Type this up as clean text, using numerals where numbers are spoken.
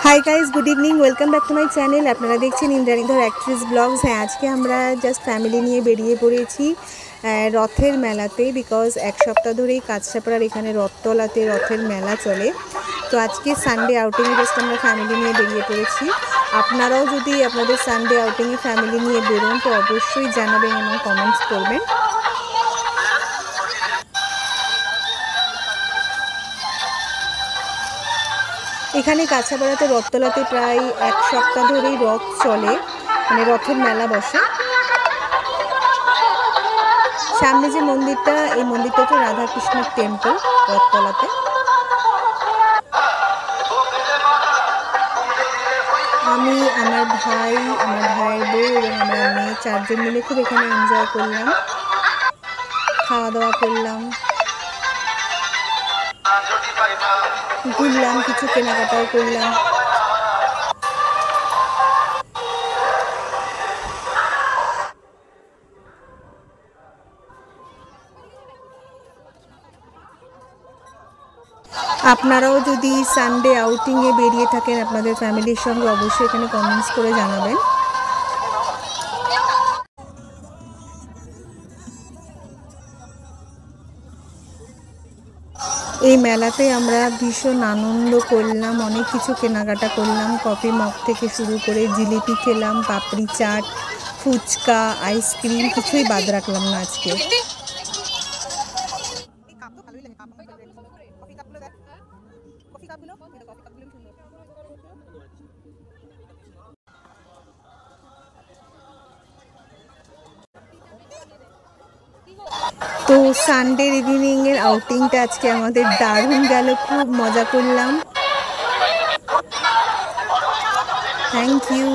High guys good evening welcome back to my channel. अपनारा देखें Indrani Dhar actress blogs. हाँ आज के আমরা জাস্ট ফ্যামিলি নিয়ে বেরিয়ে পড়েছি রথের মেলাতে। বিকজ এক সপ্তাহ ধরেই কাছড়াপাড়ার এখানে রথতলাতে রথের মেলা চলে। তো আজকে সানডে আউটিংয়ে জাস্ট আমরা ফ্যামিলি নিয়ে বেরিয়ে পড়েছি। আপনারাও যদি আপনাদের সানডে আউটিংয়ে ফ্যামিলি নিয়ে বেরোন তো অবশ্যই জানাবেন এবং কমেন্টস করবেন। এখানে কাছাপাড়াতে রথতলাতে প্রায় এক সপ্তাহ ধরেই রথ চলে, মানে রথের মেলা বসে। সামনে যে মন্দিরটা, এই মন্দিরটা তো রাধাকৃষ্ণের টেম্পল রথতলাতে। আমি, আমার ভাই, আমার ভাইয়ের বউ এবং আমার মেয়ে চারজন মিলে খুব এখানে এনজয় করলাম, খাওয়া দাওয়া করলাম, ঘুরলাম, কিছু কেনাকাটাও করলাম। আপনারাও যদি সানডে আউটিংয়ে বেরিয়ে থাকেন আপনাদের ফ্যামিলির সঙ্গে অবশ্যই এখানে কমেন্টস করে জানাবেন। এই মেলাতে আমরা ভীষণ আনন্দ করলাম, অনেক কিছু কেনাকাটা করলাম, কফি মগ থেকে শুরু করে জিলিপি খেলাম, পাপড়ি চাট, ফুচকা, আইসক্রিম, কিছুই বাদ রাখলাম না আজকে। তো সানডে ইভিনিংয়ের আউটিংটা আজকে আমাদের দারুণ গেল, খুব মজা করলাম। Thank you.